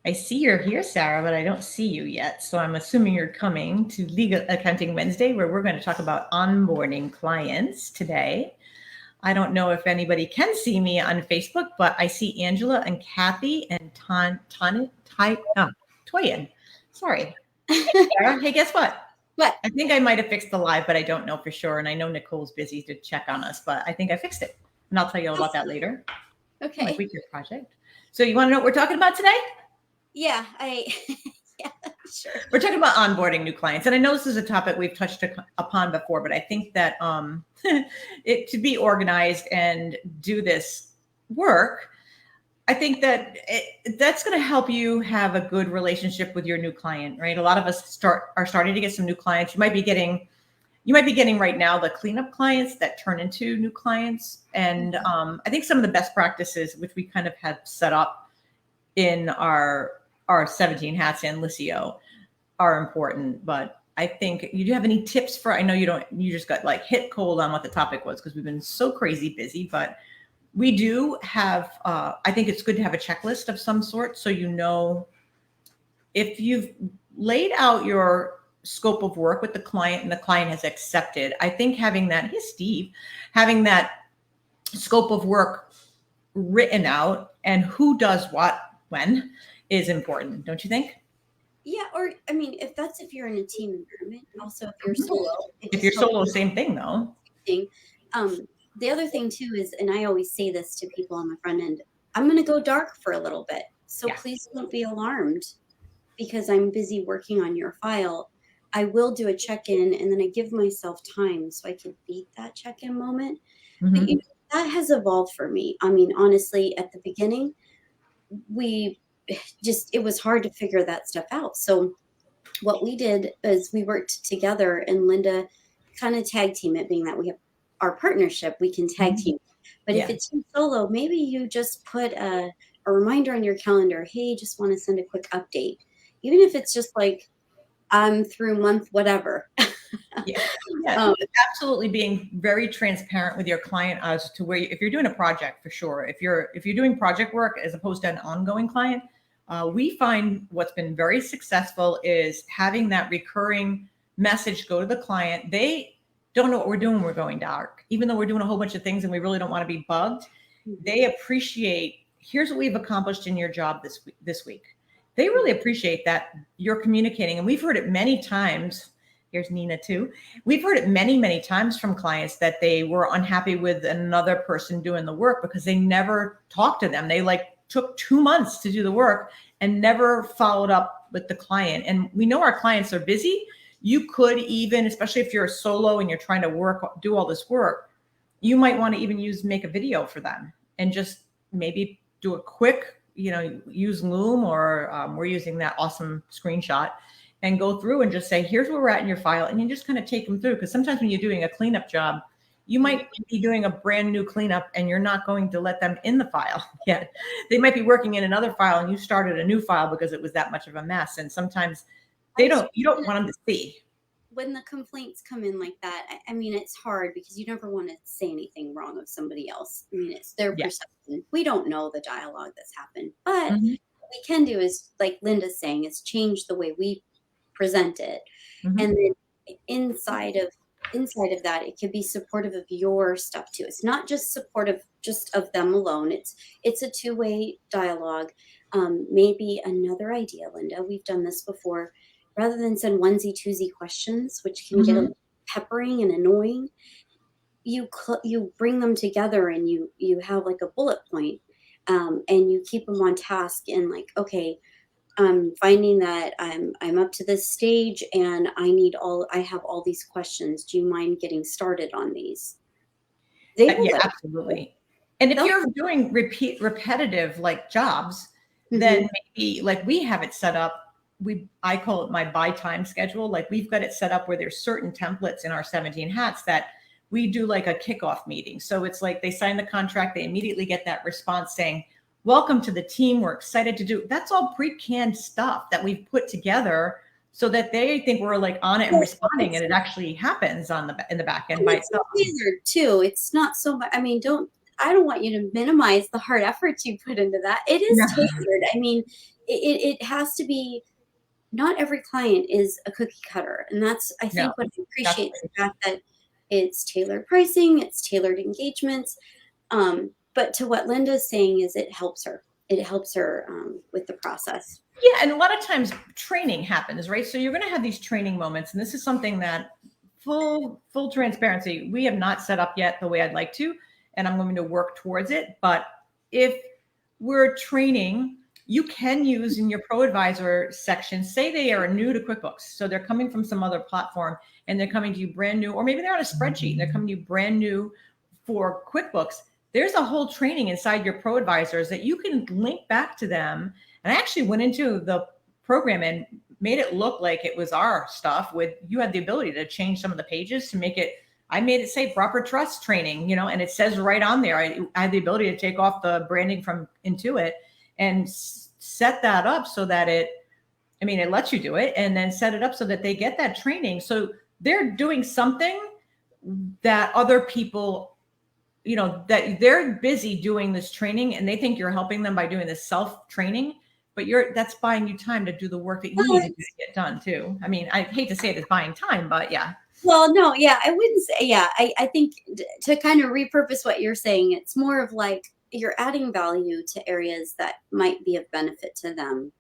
I see you're here, Sarah, but I don't see you yet. So I'm assuming you're coming to Legal Accounting Wednesday, where we're going to talk about onboarding clients today. I don't know if anybody can see me on Facebook, but I see Angela and Kathy and Toyin. Sorry. Hey, Sarah. Hey, guess what? What? I think I might have fixed the live, but I don't know for sure. And I know Nicole's busy to check on us, but I think I fixed it. And I'll tell you all about that later. Okay. Like weekend project. So you want to know what we're talking about today? Yeah, yeah, sure. We're talking about onboarding new clients. And I know this is a topic we've touched upon before, but I think that it to be organized and do this work, I think that that's going to help you have a good relationship with your new client, right? A lot of us are starting to get some new clients. You might be getting right now the cleanup clients that turn into new clients. And I think some of the best practices, which we kind of have set up in our 17 hats and Lisio, are important. But I think do you have any tips for, I know you just got like hit cold on what the topic was because we've been so crazy busy, but we do have, I think it's good to have a checklist of some sort. So, if you've laid out your scope of work with the client and the client has accepted, I think having that scope of work written out and who does what when is important. Don't you think? Yeah, or I mean, if you're in a team environment, also if you're solo. If you're solo, same thing though. The other thing too is, and I always say this to people on the front end, I'm going to go dark for a little bit. So please don't be alarmed because I'm busy working on your file. I will do a check-in and then I give myself time so I can beat that check-in moment. Mm-hmm. But that has evolved for me. I mean, honestly, at the beginning, it was hard to figure that stuff out. So what we did is we worked together and Linda kind of tag team it, being that we have our partnership, we can tag team. But if it's solo, maybe you just put a reminder on your calendar. Hey, just want to send a quick update. Even if it's just like, I'm through month, whatever. Absolutely being very transparent with your client as to where, if you're doing a project for sure, if you're doing project work as opposed to an ongoing client, we find what's been very successful is having that recurring message go to the client. They don't know what we're doing when we're going dark, even though we're doing a whole bunch of things and we really don't want to be bugged. They appreciate, here's what we've accomplished in your job this week. They really appreciate that you're communicating. And we've heard it many times. Here's Nina too. We've heard it many, many times from clients that they were unhappy with another person doing the work because they never talked to them. They took 2 months to do the work and never followed up with the client. And we know our clients are busy. You could even, especially if you're a solo and you're trying to do all this work, you might want to even make a video for them and just maybe do a quick, use Loom or we're using that awesome screenshot and go through and just say, here's where we're at in your file. And you just kind of take them through. Because sometimes when you're doing a cleanup job, you might be doing a brand new cleanup and you're not going to let them in the file yet. They might be working in another file and you started a new file because it was that much of a mess. And sometimes you don't want them to see. When the complaints come in like that, I mean, it's hard because you never want to say anything wrong of somebody else. I mean, it's their perception. We don't know the dialogue that's happened, but what we can do is, like Linda's saying, is change the way we present it. And then inside of that, it could be supportive of your stuff too. It's not just supportive just of them alone. It's a two-way dialogue. Maybe another idea, Linda, we've done this before. Rather than send onesie twosie questions, which can get a little peppering and annoying, you bring them together and you have like a bullet point, and you keep them on task and like, okay, I'm finding that I'm up to this stage and I have all these questions. Do you mind getting started on these? Absolutely. And if you're doing repetitive like jobs, then maybe like we have it set up. I call it my buy time schedule. Like we've got it set up where there's certain templates in our 17 hats that we do like a kickoff meeting. So it's like they sign the contract, they immediately get that response saying, welcome to the team. We're excited to do. That's all pre-canned stuff that we've put together so that they think we're like on it and responding, and it actually happens in the back end by itself. Too. It's not so much. I mean, I don't want you to minimize the hard efforts you put into that. It is tailored. I mean, it has to be, not every client is a cookie cutter. And that's, I No, think, what I that's appreciate, the fact that it's tailored pricing, it's tailored engagements. But to what Linda's saying is, it helps her. It helps her with the process. yeah, and a lot of times training happens, right? So you're going to have these training moments, and this is something that full transparency, we have not set up yet the way I'd like to, and I'm going to work towards it. But if we're training, you can use in your Pro Advisor section, say they are new to QuickBooks, so they're coming from some other platform and they're coming to you brand new, or maybe they're on a spreadsheet and they're coming to you brand new for QuickBooks. There's a whole training inside your Pro Advisors that you can link back to them. And I actually went into the program and made it look like it was our stuff. With, you had the ability to change some of the pages to make it, I made it say proper trust training, you know, and it says right on there, I had the ability to take off the branding from Intuit and set that up so that it lets you do it, and then set it up so that they get that training. So they're doing something that other people, you know, that they're busy doing this training and they think you're helping them by doing this self-training, but that's buying you time to do the work that you need to do to get done too. I mean, I hate to say it as buying time, but yeah. Well, no, yeah, I wouldn't say, yeah, I think to kind of repurpose what you're saying, it's more of like, you're adding value to areas that might be of benefit to them,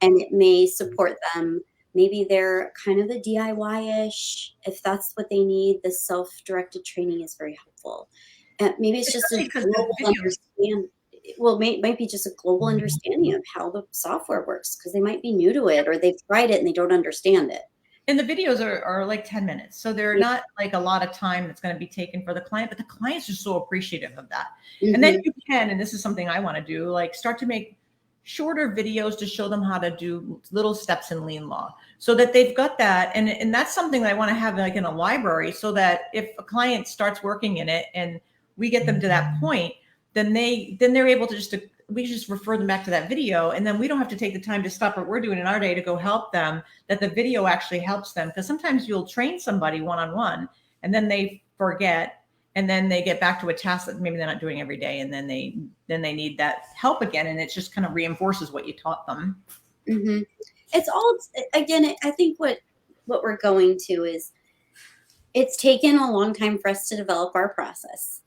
and it may support them. Maybe they're kind of the DIY-ish. If that's what they need, the self-directed training is very helpful. And maybe it's just a global understanding. Well, might be just a global understanding of how the software works, because they might be new to it, or they've tried it and they don't understand it. And the videos are like 10 minutes. So they're not like a lot of time that's going to be taken for the client, but the client's just so appreciative of that. Mm-hmm. And then you can, and this is something I want to do, like start to make shorter videos to show them how to do little steps in lien law, so that they've got that. And that's something that I want to have like in a library, so that if a client starts working in it and we get them to that point, then they're able to we just refer them back to that video, and then we don't have to take the time to stop what we're doing in our day to go help them, that the video actually helps them. Because sometimes you'll train somebody one-on-one and then they forget, and then they get back to a task that maybe they're not doing every day, and then they need that help again, and it just kind of reinforces what you taught them. Mm-hmm. It's all, again, I think what we're going to is, it's taken a long time for us to develop our process.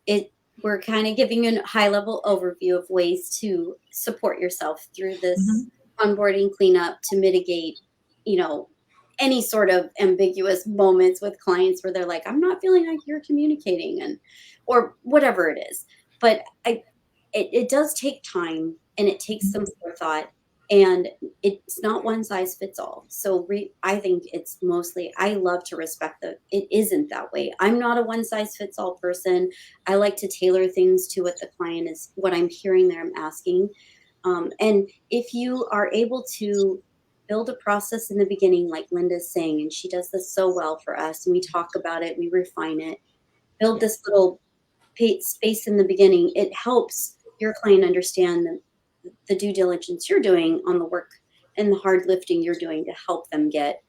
We're kind of giving a high level overview of ways to support yourself through this onboarding cleanup, to mitigate, you know, any sort of ambiguous moments with clients where they're like, I'm not feeling like you're communicating, or whatever it is. But it does take time, and it takes some forethought, and it's not one size fits all. So I think it's mostly, I love to respect that it isn't that way. I'm not a one size fits all person. I like to tailor things to what the client is, what I'm hearing there, I'm asking. And if you are able to build a process in the beginning, like Linda's saying, and she does this so well for us, and we talk about it, we refine it, build this little space in the beginning, it helps your client understand the due diligence you're doing on the work and the hard lifting you're doing to help them get,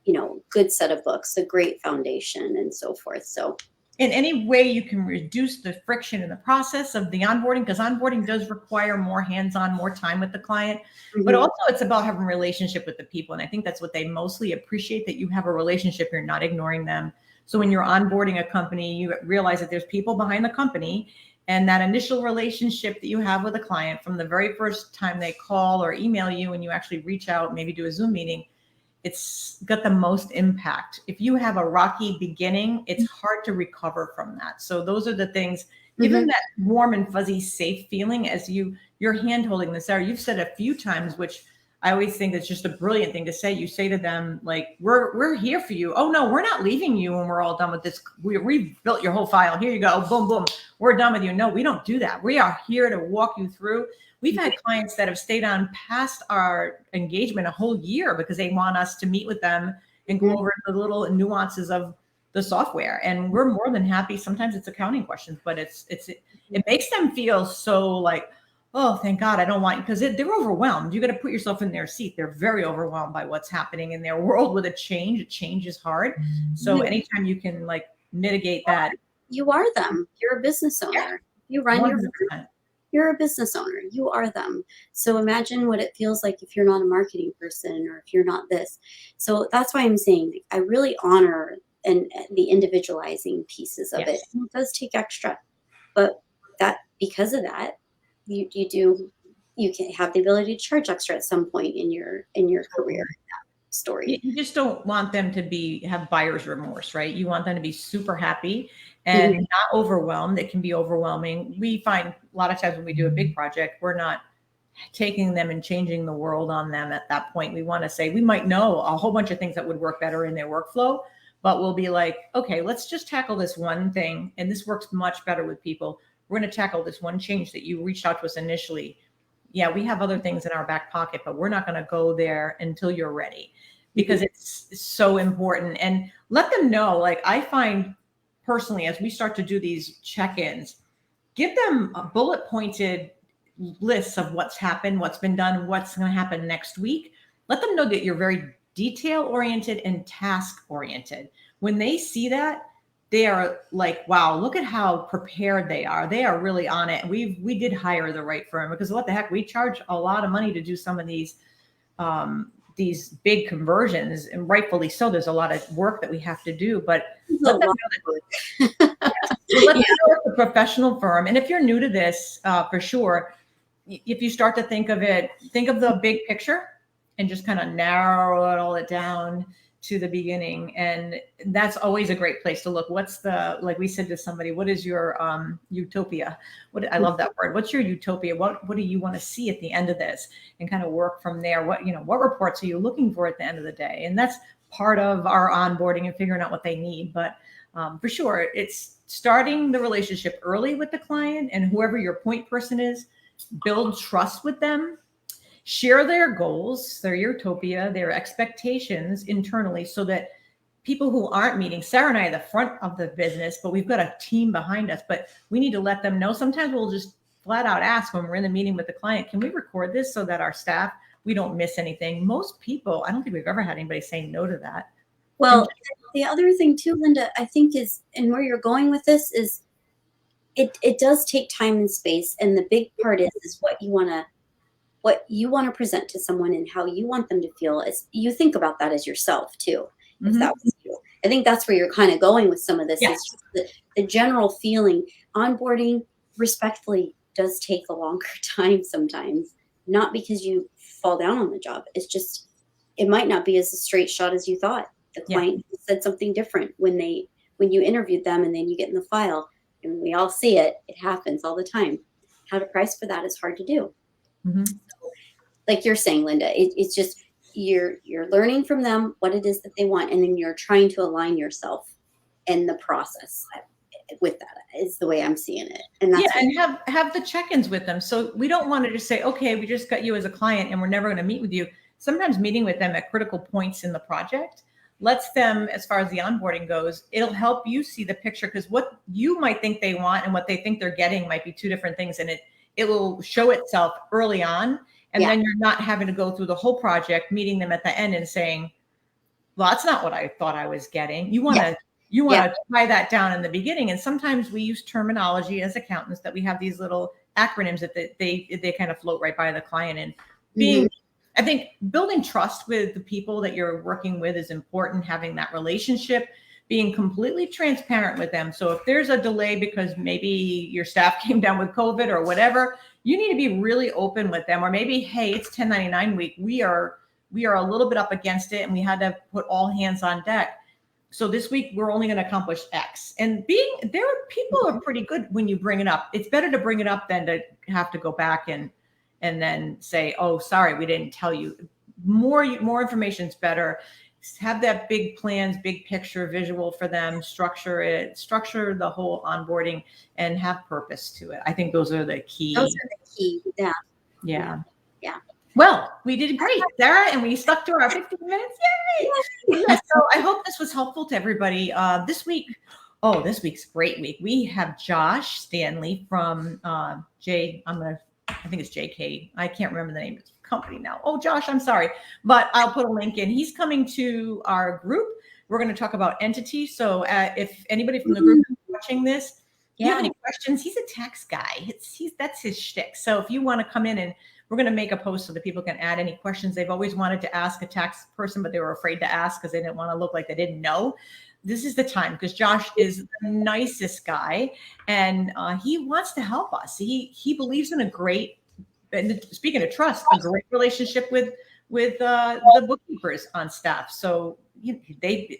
you know, good set of books, a great foundation, and so forth. So in any way you can reduce the friction in the process of the onboarding, because onboarding does require more hands-on, more time with the client, but also it's about having a relationship with the people. And I think that's what they mostly appreciate, that you have a relationship, you're not ignoring them. So when you're onboarding a company, you realize that there's people behind the company, and that initial relationship that you have with a client from the very first time they call or email you, and you actually reach out, maybe do a Zoom meeting, it's got the most impact. If you have a rocky beginning, it's hard to recover from that. So those are the things, give them that warm and fuzzy, safe feeling as you're hand holding this out. You've said a few times, which I always think it's just a brilliant thing to say. You say to them, like, we're here for you. Oh no, we're not leaving you when we're all done with this. We built your whole file. Here you go. Boom, boom. We're done with you. No, we don't do that. We are here to walk you through. We've had clients that have stayed on past our engagement a whole year because they want us to meet with them and go over the little nuances of the software. And we're more than happy. Sometimes it's accounting questions, but it makes them feel so like, oh, thank God, I don't want, because they're overwhelmed. You got to put yourself in their seat. They're very overwhelmed by what's happening in their world with a change. A change is hard. So anytime you can like mitigate that. You are them. You're a business owner. You run you're a business owner, you are them. So imagine what it feels like if you're not a marketing person or if you're not this. So that's why I'm saying like, I really honor and the individualizing pieces of it. Yes. And it does take extra, but that because of that, you can have the ability to charge extra at some point in your career story. You just don't want them to have buyer's remorse, right? You want them to be super happy and Mhm. not overwhelmed. It can be overwhelming. We find a lot of times when we do a big project, we're not taking them and changing the world on them at that point. We want to say we might know a whole bunch of things that would work better in their workflow, but we'll be like, okay, let's just tackle this one thing. And this works much better with people. We're going to tackle this one change that you reached out to us initially. Yeah, we have other things in our back pocket, but we're not going to go there until you're ready because it's so important. And let them know, like I find personally, as we start to do these check-ins, give them a bullet pointed lists of what's happened, what's been done, what's going to happen next week. Let them know that you're very detail oriented and task oriented. When they see that, they are like, wow, look at how prepared they are. They are really on it. We did hire the right firm because what the heck, we charge a lot of money to do some of these big conversions, and rightfully so. There's a lot of work that we have to do, but let them know that, so let them know it's a professional firm. And if you're new to this, for sure, if you start to think of the big picture and just kind of narrow it down to the beginning. And that's always a great place to look. Like we said to somebody, what is your utopia? I love that word. What's your utopia? What do you want to see at the end of this? And kind of work from there. What reports are you looking for at the end of the day? And that's part of our onboarding and figuring out what they need. But for sure, it's starting the relationship early with the client and whoever your point person is, build trust with them. Share their goals, their utopia, their expectations internally so that people who aren't meeting, Sarah and I are the front of the business, but we've got a team behind us, but we need to let them know. Sometimes we'll just flat out ask when we're in the meeting with the client, can we record this so that our staff, we don't miss anything? Most people, I don't think we've ever had anybody say no to that. Well, the other thing too, Linda, I think is, and where you're going with this is it does take time and space. And the big part is what you want to present to someone and how you want them to feel. Is you think about that as yourself too. If that was you, I think that's where you're kind of going with some of this. Yes. Is just the general feeling. Onboarding, respectfully, does take a longer time sometimes. Not because you fall down on the job. It's just it might not be as a straight shot as you thought. The client said something different when you interviewed them, and then you get in the file, and we all see it. It happens all the time. How to price for that is hard to do. Mm-hmm. So, like you're saying, Linda, it's just you're learning from them what it is that they want, and then you're trying to align yourself in the process with that is the way I'm seeing it. And that's and have the check-ins with them. So we don't want to just say, okay, we just got you as a client and we're never going to meet with you. Sometimes meeting with them at critical points in the project lets them, as far as the onboarding goes, it'll help you see the picture, because what you might think they want and what they think they're getting might be two different things, and it will show itself early on, and then you're not having to go through the whole project, meeting them at the end and saying, well, that's not what I thought I was getting. You want to tie that down in the beginning. And sometimes we use terminology as accountants that we have these little acronyms that they kind of float right by the client. And being, I think building trust with the people that you're working with is important. Having that relationship, being completely transparent with them. So if there's a delay because maybe your staff came down with COVID or whatever, you need to be really open with them. Or maybe, hey, it's 1099 week. We are a little bit up against it and we had to put all hands on deck. So this week we're only going to accomplish X. And people are pretty good when you bring it up. It's better to bring it up than to have to go back and then say, oh, sorry, we didn't tell you. More information is better. Have that big plans, big picture visual for them, structure the whole onboarding and have purpose to it. I think those are the key. Yeah. Well, we did great, Sarah, and we stuck to our 15 minutes. Yay! So I hope this was helpful to everybody. This week's a great week. We have Josh Stanley from I think it's JK. I can't remember the name of the company now. Oh, Josh, I'm sorry, but I'll put a link in. He's coming to our group. We're going to talk about entity. So if anybody from the group is watching this, you have Yeah. any questions, he's a tax guy. That's his shtick. So if you want to come in, and we're going to make a post so that people can add any questions they've always wanted to ask a tax person, but they were afraid to ask because they didn't want to look like they didn't know. This is the time, because Josh is the nicest guy, and he wants to help us. He believes in a great, and speaking of trust, a great relationship with the bookkeepers on staff. So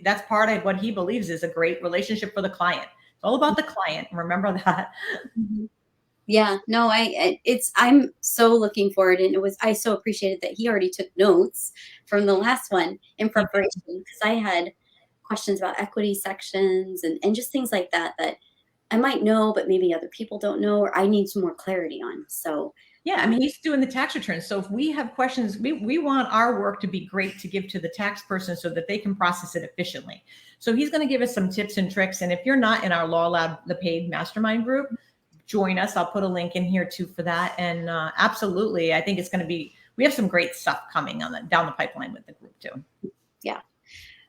that's part of what he believes is a great relationship for the client. It's all about the client. Remember that. Mhm. Yeah, no, I'm so looking forward, and I so appreciated that he already took notes from the last one in He did. preparation, because I had questions about equity sections and just things like that that I might know, but maybe other people don't know, or I need some more clarity on. So, Yeah, I mean, he's doing the tax returns. So if we have questions, we want our work to be great to give to the tax person so that they can process it efficiently. So he's going to give us some tips and tricks. And if you're not in our Law Lab, the paid mastermind group, join us. I'll put a link in here too for that. And absolutely, I think it's going to be, we have some great stuff coming down the pipeline with the group too. yeah.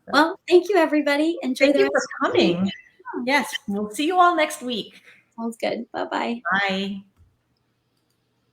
So, Well, thank you, everybody. Enjoy thank the you rest for of your day. coming. Yes, we'll see you all next week. Sounds good. Bye bye. Bye.